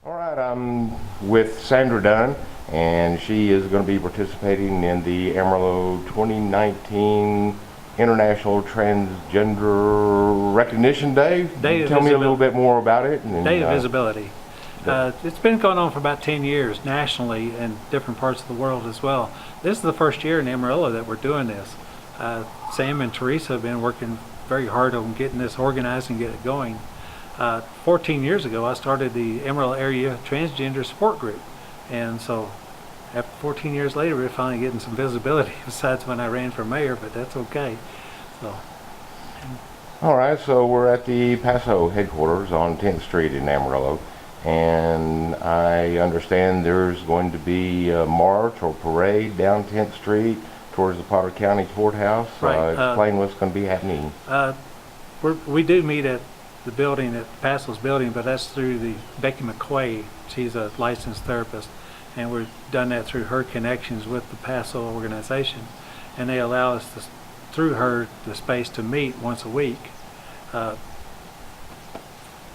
All right, I'm with Sandra Dunn, and she is going to be participating in the Amarillo 2019 International Transgender Recognition Day. Tell me a little bit more about it. Day of Visibility. It's been going on for about 10 years nationally in different parts of the world as well. This is the first year in Amarillo that we're doing this. Sam and Teresa have been working very hard on getting this organized and get it going. 14 years ago I started the Amarillo Area Transgender Support Group, and so after 14 years later we're finally getting some visibility besides when I ran for mayor, but that's okay. All right, so we're at the Paso headquarters on 10th Street in Amarillo, and I understand there's going to be a march or parade down 10th Street towards the Potter County Courthouse. Right. Explain what's going to be happening. We do meet at the building, at Paso's building, but that's through the Becky McQuay. She's a licensed therapist, and we've done that through her connections with the Paso organization, and they allow us to, through her, the space to meet once a week.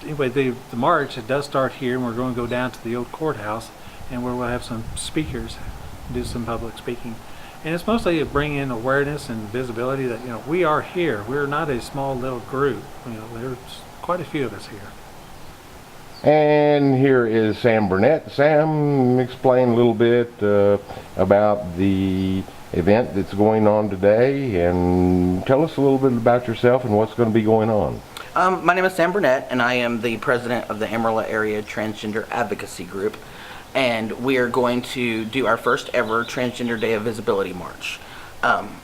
Anyway, the march, it does start here, and we're going to go down to the old courthouse, and where we'll have some speakers, do some public speaking. And it's mostly to bring in awareness and visibility that, we are here. We're not a small little group. There's quite a few of us here. And here is Sam Burnett. Sam, explain a little bit about the event that's going on today, and tell us a little bit about yourself and what's going to be going on. My name is Sam Burnett, and I am the president of the Amarillo Area Transgender Advocacy Group, and we are going to do our first ever Transgender Day of Visibility March.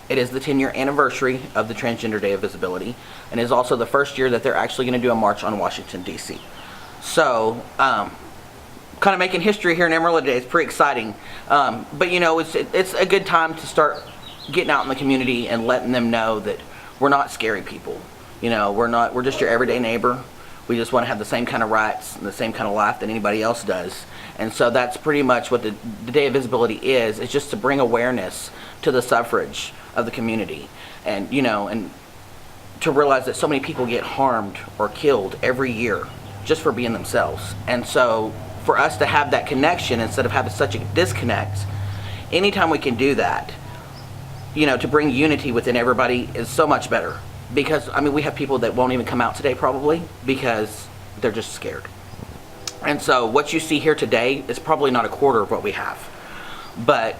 It is the 10-year anniversary of the Transgender Day of Visibility, and it is also the first year that they're actually going to do a march on Washington, D.C. So, kind of making history here in Amarillo today. It's pretty exciting. But it's a good time to start getting out in the community and letting them know that we're not scary people. We're just your everyday neighbor. We just want to have the same kind of rights and the same kind of life that anybody else does. And so that's pretty much what the Day of Visibility is. It's just to bring awareness to the suffrage of the community, and and to realize that so many people get harmed or killed every year just for being themselves. And so for us to have that connection instead of having such a disconnect, anytime we can do that, to bring unity within everybody is so much better. Because we have people that won't even come out today probably because they're just scared. And so what you see here today is probably not a quarter of what we have. But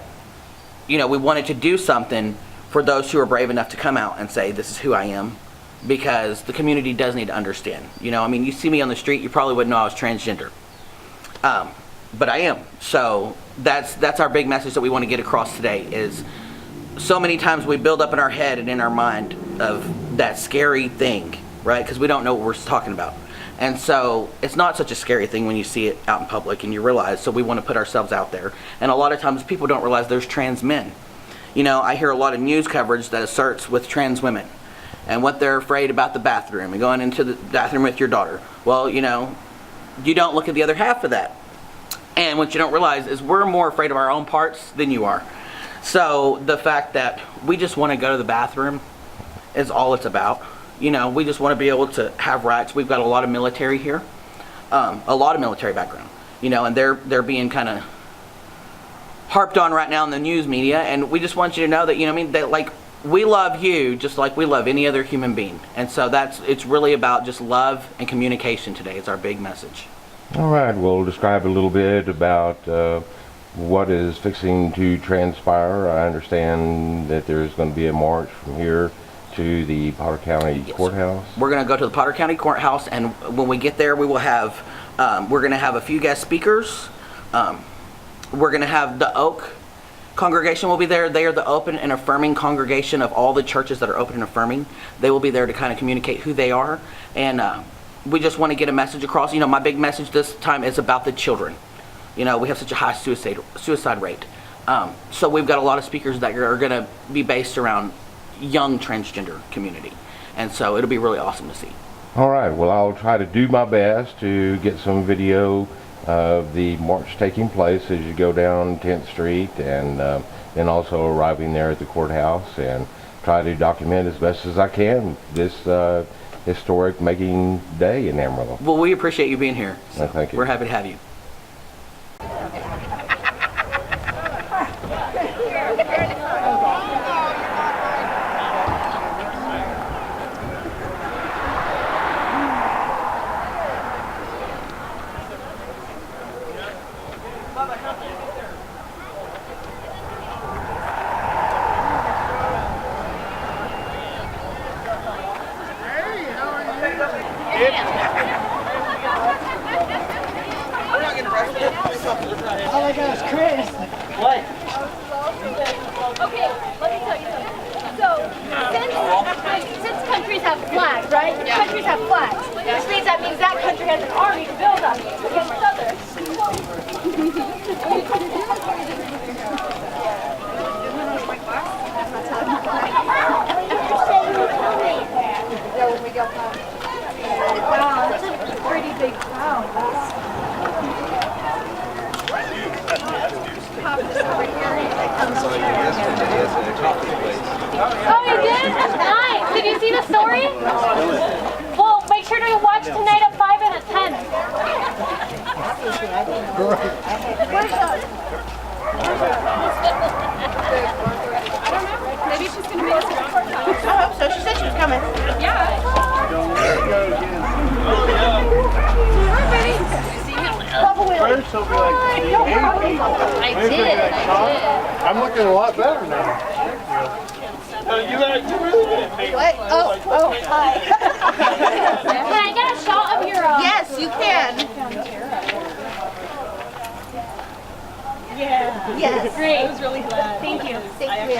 we wanted to do something for those who are brave enough to come out and say, this is who I am, because the community does need to understand. You see me on the street, you probably wouldn't know I was transgender. But I am. So that's our big message that we want to get across today. Is so many times we build up in our head and in our mind of that scary thing, right? Because we don't know what we're talking about. And so it's not such a scary thing when you see it out in public and you realize, so we want to put ourselves out there. And a lot of times people don't realize there's trans men. I hear a lot of news coverage that asserts with trans women and what they're afraid about the bathroom and going into the bathroom with your daughter. Well, you don't look at the other half of that. And what you don't realize is we're more afraid of our own parts than you are. So the fact that we just want to go to the bathroom is all it's about. We just want to be able to have rights. We've got a lot of military here, a lot of military background, and they're being kind of harped on right now in the news media. And we just want you to know that, that like we love you just like we love any other human being. And so it's really about just love and communication today. It's our big message. All right, we'll describe a little bit about what is fixing to transpire. I understand that there's going to be a march from here to the Potter County Courthouse. We're going to go to the Potter County Courthouse, and when we get there, we will have, we're going to have a few guest speakers. We're going to have the Oak congregation will be there. They are the open and affirming congregation of all the churches that are open and affirming. They will be there to kind of communicate who they are, and we just want to get a message across. My big message this time is about the children. We have such a high suicide rate. So we've got a lot of speakers that are going to be based around young transgender community, and so it'll be really awesome to see. All right, well, I'll try to do my best to get some video of the march taking place as you go down 10th Street, and then also arriving there at the courthouse, and try to document as best as I can this historic making day in Amarillo. Well, we appreciate you being here. Thank you. We're happy to have you. my gosh, Chris. What? Okay, let me tell you something. So, since countries have flags, right? Countries have flags. Which means that country has an army to build on against others. Wow, that's a pretty big crowd. Oh, you did? Nice. Did you see the story? Well, make sure to watch tonight at 5 and at 10. Where's that? I don't know. Maybe she's going to meet us at the courthouse. I hope so. She said she was coming. Yeah. First he'll be like, I did. I'm looking a lot better now. You really didn't. What? Oh, hi. Can I get a shot of your? Yes, you can. Yeah. Yes. Great. I was really glad. Thank you. Thank you.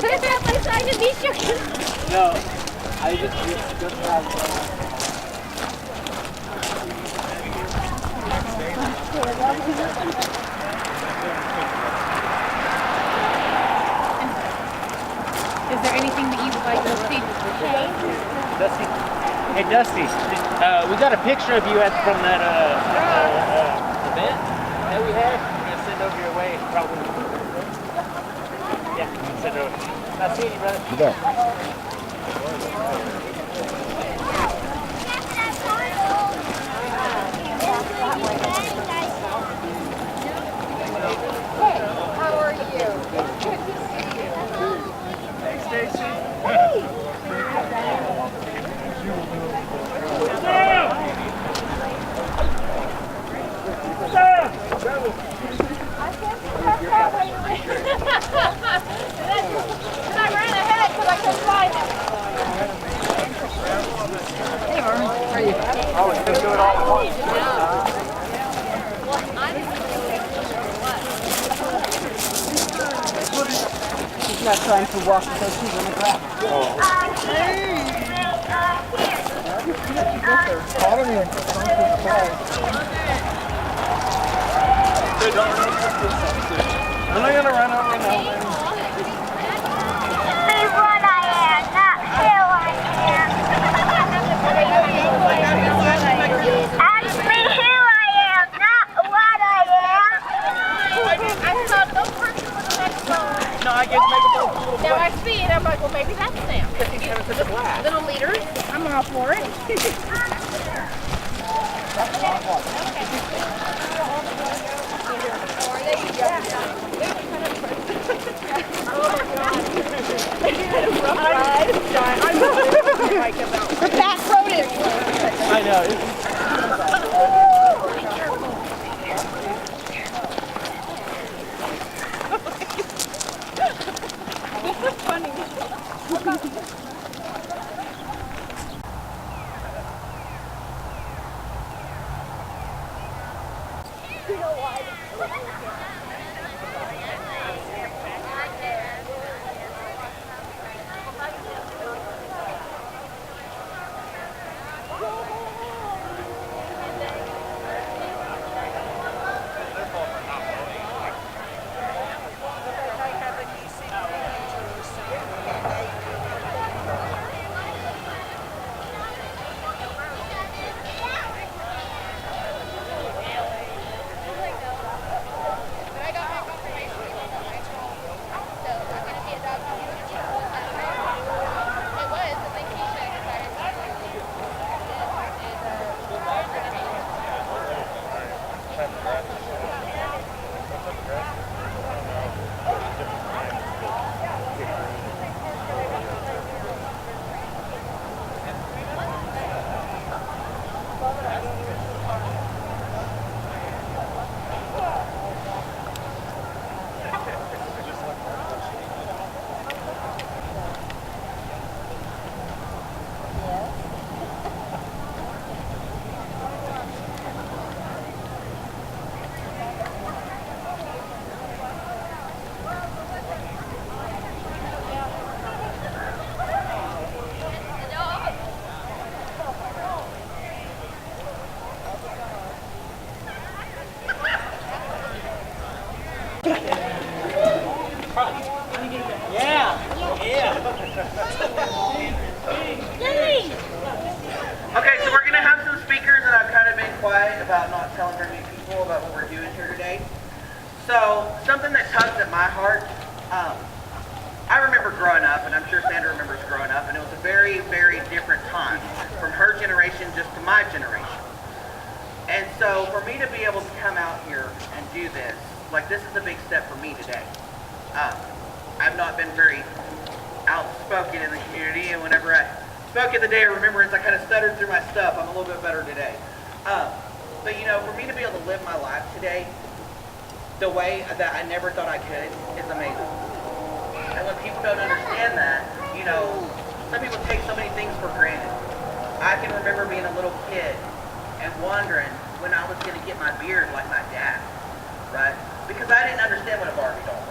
Sign to be sure. No, I just have. Is there anything that you would like to see change? Dusty. Hey, Dusty. We got a picture of you from that event that we had. We're gonna send over your way, probably. Yeah, send it over. Nice seeing you, brother. You bet. How are you? Good to see you. Hey, Stacy. I ran ahead because I couldn't find it. Hey, Vernon. How are you? Oh, we can do it all at once. She's not trying to walk because she's on the ground. I'm not gonna run over now. Be what I am, not who I am. Ask me who I am, not what I am. I saw no person with a microphone. No, I get to make a little Now I see it. I'm like, well, maybe that's Sam. because he's gonna such a blast. Little leader. I'm all for it. I know. Okay, so we're gonna have some speakers, and I've kind of been quiet about not telling very many people about what we're doing here today. So, something that tugs at my heart, I remember growing up, and I'm sure Sandra remembers growing up, and it was a very, very different time from her generation just to my generation. And so, for me to be able to come out here and do this, like this is a big step for me today. I've not been very outspoken in the community, and whenever I spoke at the Day of Remembrance, I kind of stuttered through my stuff. I'm a little bit better today. But you know, for me to be able to live my life today the way that I never thought I could is amazing. And when people don't understand that, you know, some people take so many things for granted. I can remember being a little kid and wondering when I was going to get my beard like my dad, right? Because I didn't understand what a Barbie doll was.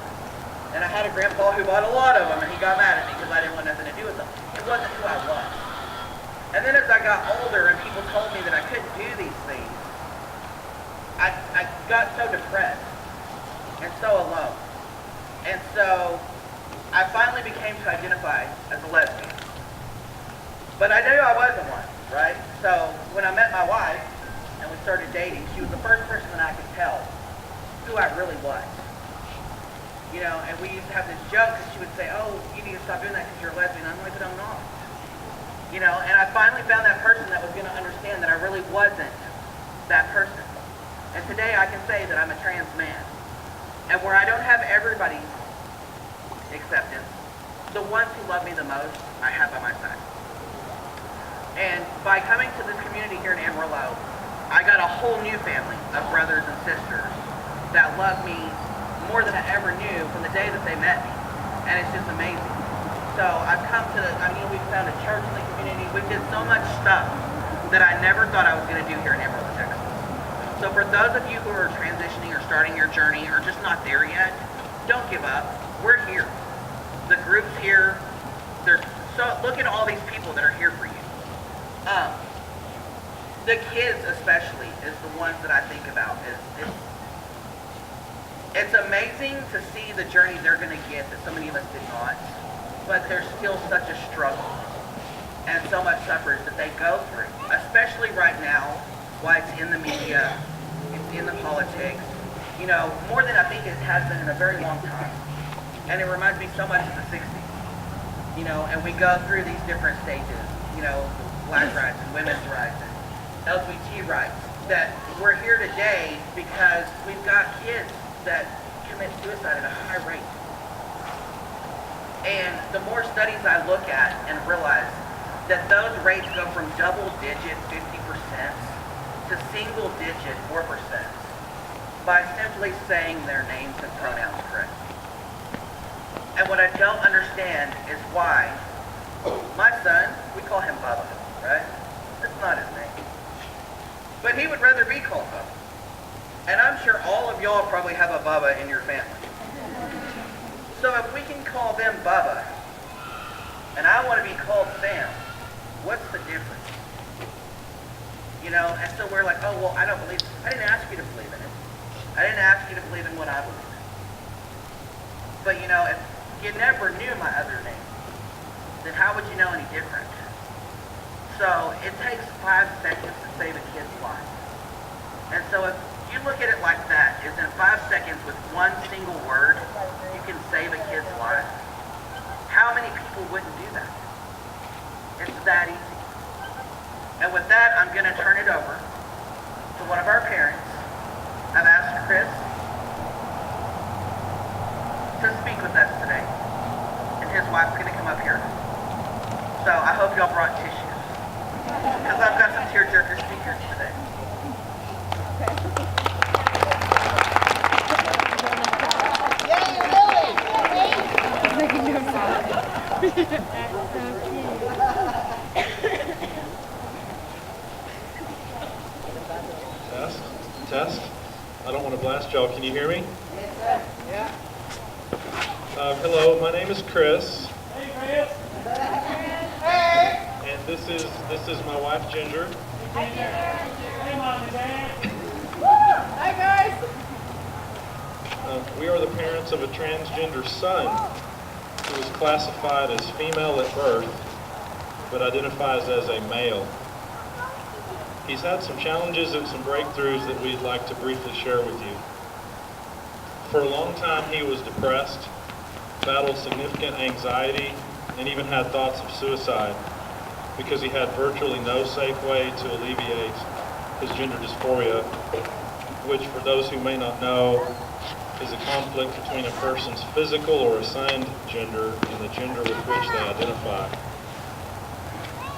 And I had a grandpa who bought a lot of them, and he got mad at me because I didn't want nothing to do with them. It wasn't who I was. And then as I got older and people told me that I couldn't do these things, I got so depressed and so alone. And so I finally became to identify as a lesbian. But I knew I wasn't one, right? So when I met my wife and we started dating, she was the first person that I could tell who I really was. You know, and we used to have this joke because she would say, oh, you need to stop doing that because you're a lesbian. I'm like, but I'm not. You know, and I finally found that person that was going to understand that I really wasn't that person. And today I can say that I'm a trans man. And where I don't have everybody's acceptance, the ones who love me the most, I have by my side. And by coming to this community here in Amarillo, I got a whole new family of brothers and sisters that love me more than I ever knew from the day that they met me. And it's just amazing. So I've come to, we've found a church in the community. We did so much stuff that I never thought I was going to do here in Amarillo, Texas. So for those of you who are transitioning or starting your journey or just not there yet, don't give up. We're here. The group's here. Look at all these people that are here for you. The kids especially is the ones that I think about. It's amazing to see the journey they're going to get that so many of us did not. But there's still such a struggle and so much suffering that they go through, especially right now, why it's in the media, it's in the politics, you know, more than I think it has been in a very long time. And it reminds me so much of the 60s, you know, and we go through these different stages, you know, black rights and women's rights and LGBT rights, that we're here today because we've got kids that commit suicide at a high rate. And the more studies I look at and realize that those rates go from double-digit 50% to single-digit 4% by simply saying their names and pronouns correctly. And what I don't understand is why my son, we call him Bubba, right? That's not his name. But he would rather be called Bubba. And I'm sure all of y'all probably have a Bubba in your family. So if we can call them Bubba, and I want to be called Sam, what's the difference? You know, and so we're like, oh, well, I didn't ask you to believe in it. I didn't ask you to believe in what I believe in. But you know, if you never knew my other name, then how would you know any different? So it takes 5 seconds to save a kid's life. And so if you look at it like that, is in 5 seconds with one single word, you can save a kid's life. How many people wouldn't do that? It's that easy. And with that, I'm going to turn it over to one of our parents. I've asked Chris to speak with us today. And his wife's going to come up here. So I hope y'all brought tissues. Because I've got some tearjerker speakers today. Test. I don't want to blast y'all. Can you hear me? Yeah. Hello, my name is Chris. Hey, Chris. And this is my wife Ginger. Hey, Mom and Dad. Hi, guys. We are the parents of a transgender son who is classified as female at birth, but identifies as a male. He's had some challenges and some breakthroughs that we'd like to briefly share with you. For a long time he was depressed, battled significant anxiety, and even had thoughts of suicide because he had virtually no safe way to alleviate his gender dysphoria, which for those who may not know is a conflict between a person's physical or assigned gender and the gender with which they identify.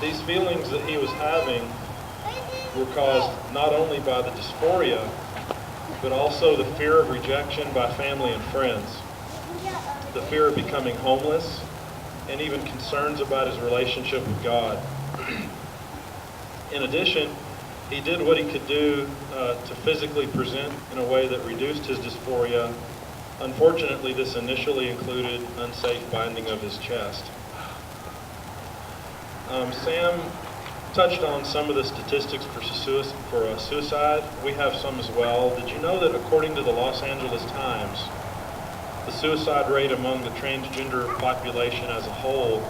These feelings that he was having were caused not only by the dysphoria, but also the fear of rejection by family and friends, the fear of becoming homeless, and even concerns about his relationship with God. In addition, he did what he could do to physically present in a way that reduced his dysphoria Unfortunately, this initially included unsafe binding of his chest. Sam touched on some of the statistics for suicide. We have some as well. Did you know that according to the Los Angeles Times, the suicide rate among the transgender population as a whole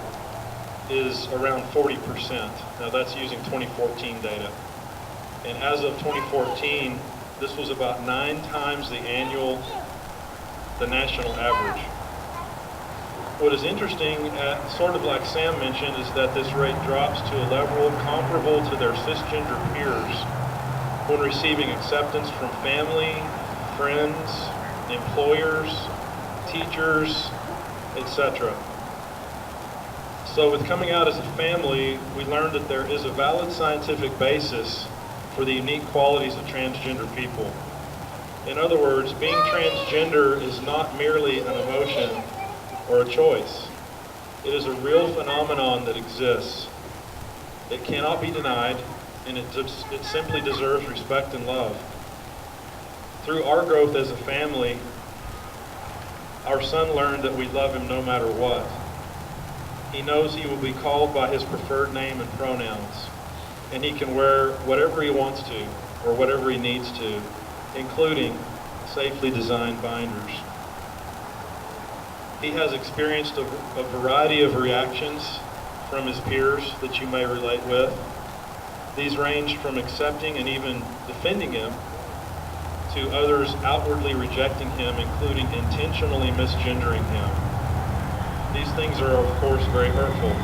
is around 40%. Now that's using 2014 data. And as of 2014, this was about 9 times the national average. What is interesting, sort of like Sam mentioned, is that this rate drops to a level comparable to their cisgender peers when receiving acceptance from family, friends, employers, teachers, etc. So with coming out as a family, we learned that there is a valid scientific basis for the unique qualities of transgender people. In other words, being transgender is not merely an emotion or a choice. It is a real phenomenon that exists. It cannot be denied, and it simply deserves respect and love. Through our growth as a family, our son learned that we love him no matter what. He knows he will be called by his preferred name and pronouns, and he can wear whatever he wants to or whatever he needs to, including safely designed binders. He has experienced a variety of reactions from his peers that you may relate with. These range from accepting and even defending him to others outwardly rejecting him, including intentionally misgendering him. These things are, of course, very hurtful.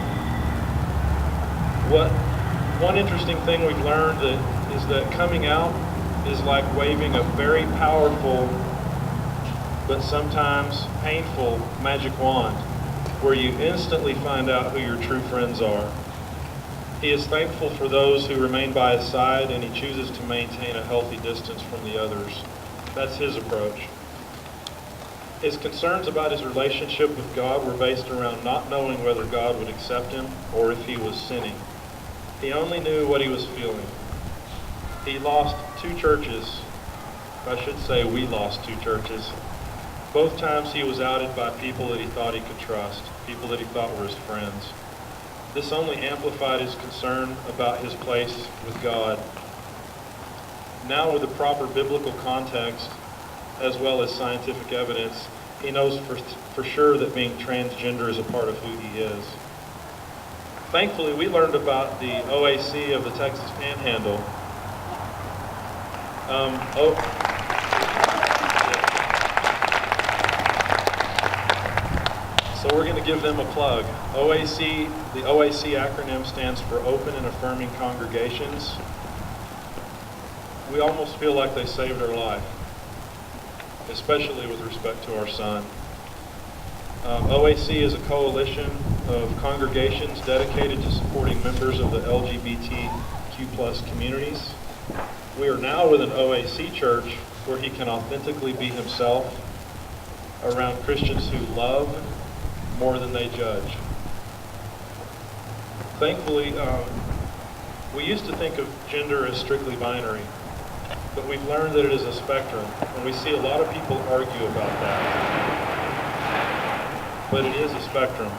One interesting thing we've learned is that coming out is like waving a very powerful but sometimes painful magic wand where you instantly find out who your true friends are. He is thankful for those who remain by his side, and he chooses to maintain a healthy distance from the others. That's his approach. His concerns about his relationship with God were based around not knowing whether God would accept him or if he was sinning. He only knew what he was feeling. He lost 2 churches. I should say we lost 2 churches. Both times he was outed by people that he thought he could trust, people that he thought were his friends. This only amplified his concern about his place with God. Now, with the proper biblical context, as well as scientific evidence, he knows for sure that being transgender is a part of who he is. Thankfully, we learned about the OAC of the Texas Panhandle. So we're going to give them a plug. OAC, the OAC acronym stands for Open and Affirming Congregations. We almost feel like they saved our life, especially with respect to our son. OAC is a coalition of congregations dedicated to supporting members of the LGBTQ+ communities. We are now with an OAC church where he can authentically be himself around Christians who love more than they judge. Thankfully, we used to think of gender as strictly binary, but we've learned that it is a spectrum, and we see a lot of people argue about that. But it is a spectrum.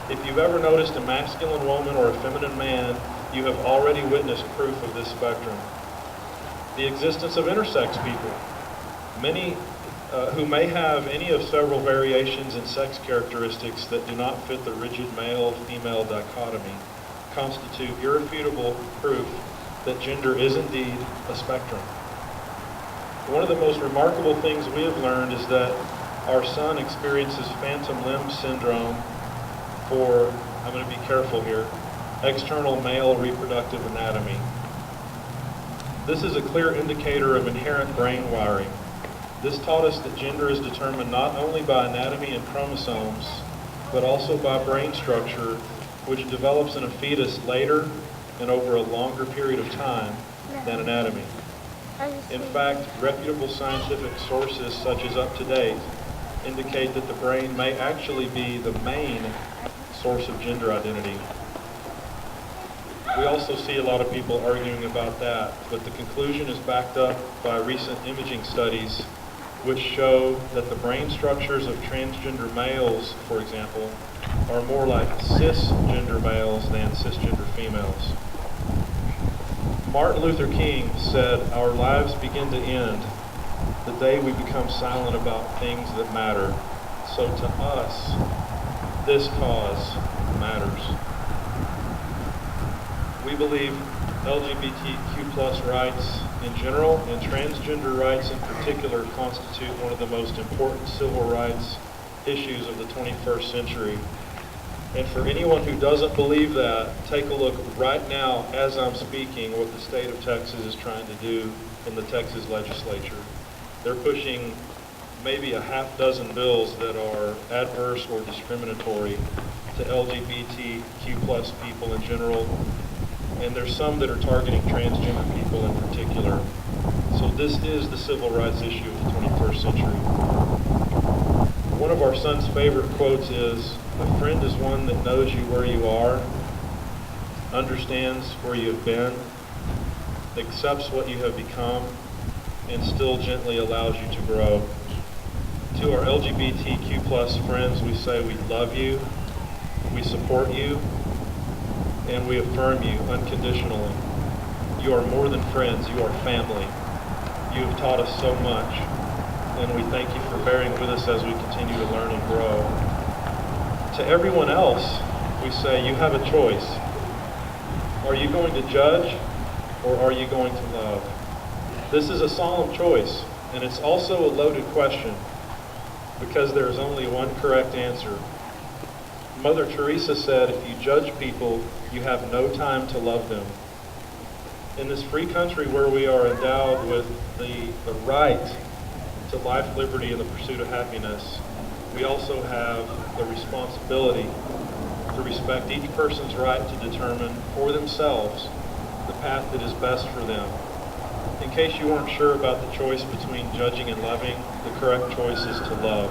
If you've ever noticed a masculine woman or a feminine man, you have already witnessed proof of this spectrum. The existence of intersex people, many who may have any of several variations in sex characteristics that do not fit the rigid male-female dichotomy, constitute irrefutable proof that gender is indeed a spectrum. One of the most remarkable things we have learned is that our son experiences phantom limb syndrome for, I'm going to be careful here, external male reproductive anatomy. This is a clear indicator of inherent brain wiring. This taught us that gender is determined not only by anatomy and chromosomes, but also by brain structure, which develops in a fetus later and over a longer period of time than anatomy. In fact, reputable scientific sources such as Up to Date indicate that the brain may actually be the main source of gender identity. We also see a lot of people arguing about that, but the conclusion is backed up by recent imaging studies which show that the brain structures of transgender males, for example, are more like cisgender males than cisgender females. Martin Luther King said, "Our lives begin to end the day we become silent about things that matter. So to us, this cause matters." We believe LGBTQ plus rights in general and transgender rights in particular constitute one of the most important civil rights issues of the 21st century. And for anyone who doesn't believe that, take a look right now as I'm speaking what the state of Texas is trying to do in the Texas legislature. They're pushing maybe a half dozen bills that are adverse or discriminatory to LGBTQ plus people in general, and there's some that are targeting transgender people in particular. So this is the civil rights issue of the 21st century. One of our son's favorite quotes is, "A friend is one that knows you where you are, understands where you have been, accepts what you have become, and still gently allows you to grow." To our LGBTQ plus friends, we say we love you, we support you, and we affirm you unconditionally. You are more than friends, you are family. You have taught us so much, and we thank you for bearing with us as we continue to learn and grow. To everyone else, we say you have a choice. Are you going to judge, or are you going to love? This is a solemn choice, and it's also a loaded question, because there is only one correct answer. Mother Teresa said, "If you judge people, you have no time to love them." In this free country where we are endowed with the right to life, liberty, and the pursuit of happiness, we also have the responsibility to respect each person's right to determine for themselves the path that is best for them. In case you weren't sure about the choice between judging and loving, the correct choice is to love.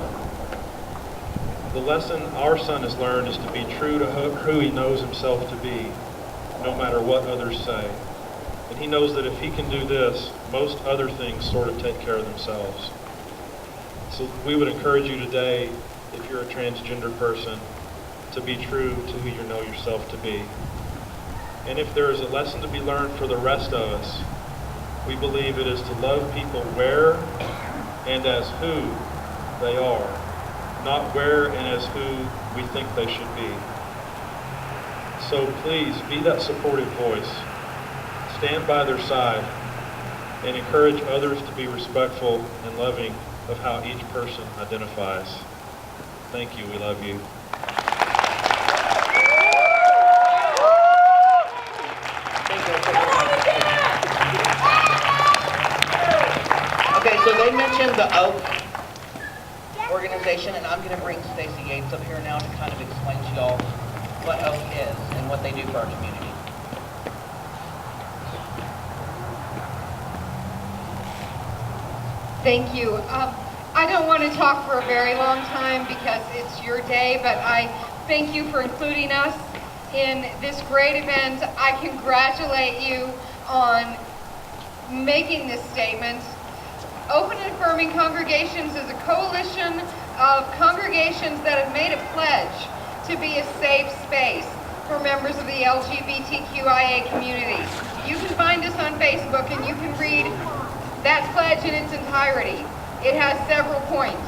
The lesson our son has learned is to be true to who he knows himself to be, no matter what others say. And he knows that if he can do this, most other things sort of take care of themselves. So we would encourage you today, if you're a transgender person, to be true to who you know yourself to be. And if there is a lesson to be learned for the rest of us, we believe it is to love people where and as who they are, not where and as who we think they should be. So please be that supportive voice. Stand by their side and encourage others to be respectful and loving of how each person identifies. Thank you. We love you. Okay, so they mentioned the Oak organization, and I'm going to bring Stacey Yates up here now to kind of explain to y'all what Oak is and what they do for our community. Thank you. I don't want to talk for a very long time because it's your day, but I thank you for including us in this great event. I congratulate you on making this statement. Open and Affirming Congregations is a coalition of congregations that have made a pledge to be a safe space for members of the LGBTQIA community. You can find us on Facebook and you can read that pledge in its entirety. It has several points.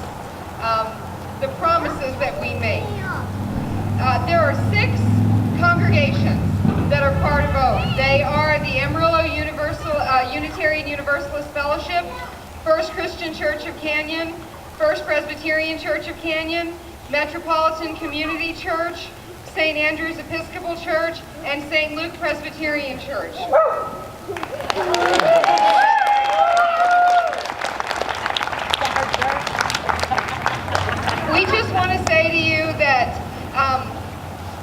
The promises that we make. There are 6 congregations that are part of OAK. They are the Amarillo Unitarian Universalist Fellowship, First Christian Church of Canyon, First Presbyterian Church of Canyon, Metropolitan Community Church, St. Andrew's Episcopal Church, and St. Luke Presbyterian Church. We just want to say to you that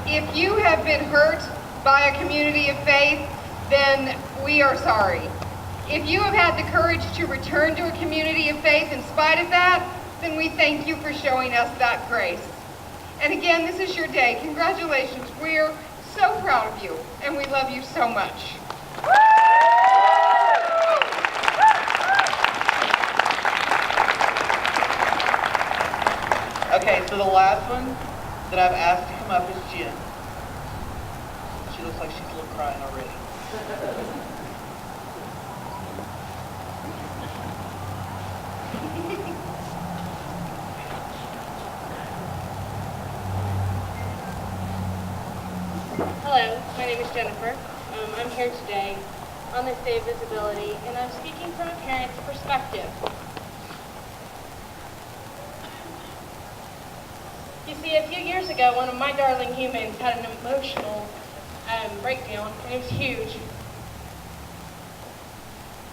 if you have been hurt by a community of faith, then we are sorry. If you have had the courage to return to a community of faith in spite of that, then we thank you for showing us that grace. And again, this is your day. Congratulations. We're so proud of you, and we love you so much. Okay, so the last one that I've asked to come up is Jen. She looks like she's a little crying already. Hello, my name is Jennifer. I'm here today on this Day of Visibility, and I'm speaking from a parent's perspective. You see, a few years ago, one of my darling humans had an emotional breakdown, and it was huge.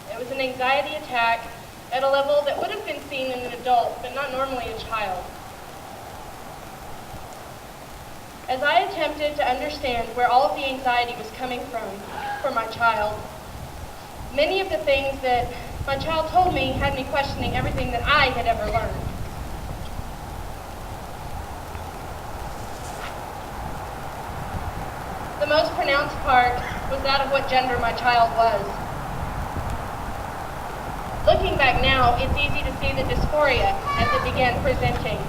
It was an anxiety attack at a level that would have been seen in an adult, but not normally a child. As I attempted to understand where all of the anxiety was coming from for my child, many of the things that my child told me had me questioning everything that I had ever learned. The most pronounced part was that of what gender my child was. Looking back now, it's easy to see the dysphoria as it began presenting.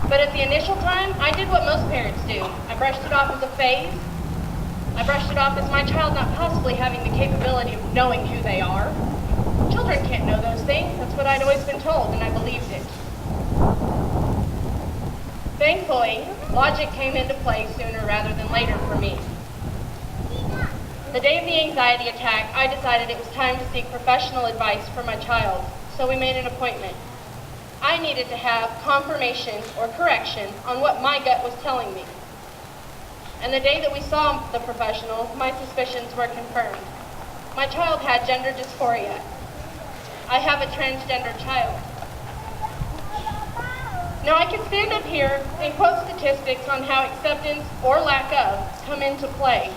But at the initial time, I did what most parents do. I brushed it off as a phase. I brushed it off as my child not possibly having the capability of knowing who they are. Children can't know those things. That's what I'd always been told, and I believed it. Thankfully, logic came into play sooner rather than later for me. The day of the anxiety attack, I decided it was time to seek professional advice for my child, so we made an appointment. I needed to have confirmation or correction on what my gut was telling me. And the day that we saw the professional, my suspicions were confirmed. My child had gender dysphoria. I have a transgender child. Now I can stand up here and quote statistics on how acceptance or lack of come into play.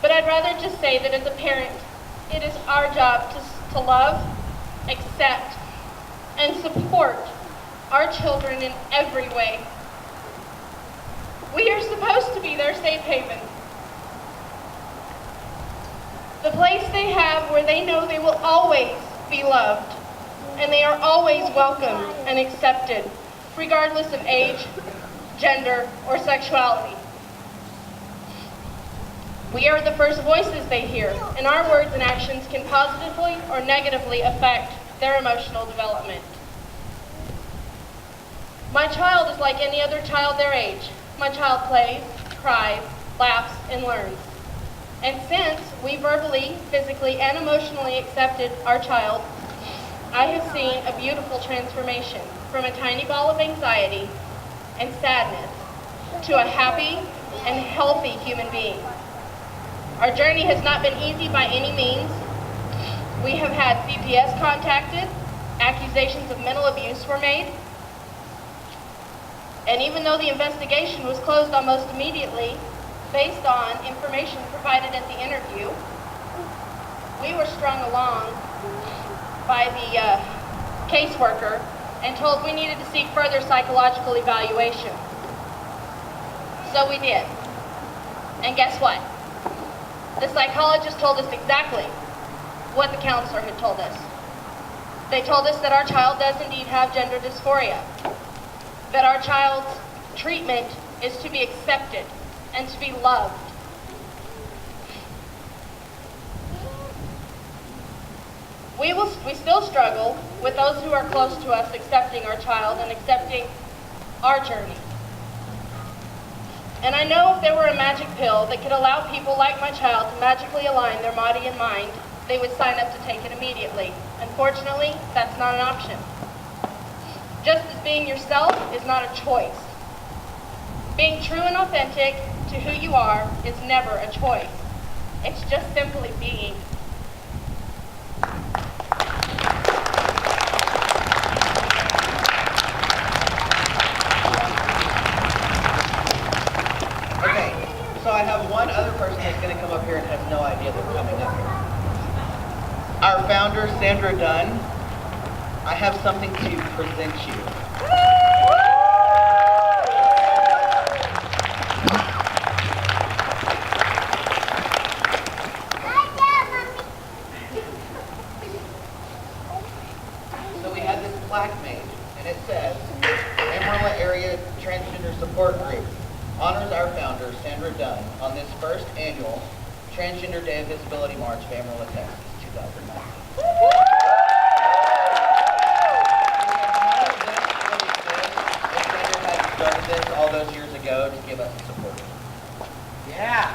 But I'd rather just say that as a parent, it is our job to love, accept, and support our children in every way. We are supposed to be their safe haven. The place they have where they know they will always be loved, and they are always welcomed and accepted, regardless of age, gender, or sexuality. We are the first voices they hear, and our words and actions can positively or negatively affect their emotional development. My child is like any other child their age. My child plays, cries, laughs, and learns. And since we verbally, physically, and emotionally accepted our child, I have seen a beautiful transformation from a tiny ball of anxiety and sadness to a happy and healthy human being. Our journey has not been easy by any means. We have had CPS contacted, accusations of mental abuse were made, and even though the investigation was closed almost immediately, based on information provided at the interview, we were strung along by the caseworker and told we needed to seek further psychological evaluation. So we did. And guess what? The psychologist told us exactly what the counselor had told us. They told us that our child does indeed have gender dysphoria, that our child's treatment is to be accepted and to be loved. We still struggle with those who are close to us accepting our child and accepting our journey. And I know if there were a magic pill that could allow people like my child to magically align their body and mind, they would sign up to take it immediately. Unfortunately, that's not an option. Just as being yourself is not a choice. Being true and authentic to who you are is never a choice. It's just simply being. So I have one other person that's going to come up here and has no idea they're coming up here. Our founder, Sandra Dunn, I have something to present you. So we had this plaque made, and it annual Transgender Day of Visibility March of Amarillo, Texas, 2009. Started this all those years ago to give us support. Yeah.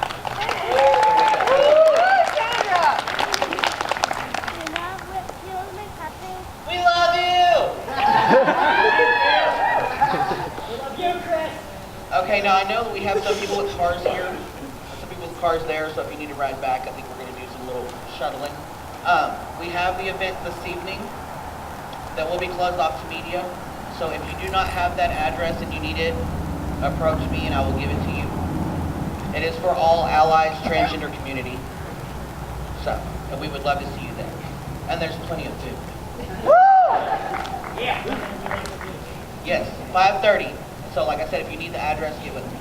We love you. Okay, now I know that we have some people with cars here, some people with cars there, so if you need to ride back, I think we're going to do some little shuttling. We have the event this evening that will be closed off to media. So if you do not have that address and you need it, approach me and I will give it to you. It is for all allies transgender community. So, and we would love to see you there. And there's plenty of food. Woo! Yeah. Yes, 5:30. So like I said, if you need the address, give it to me.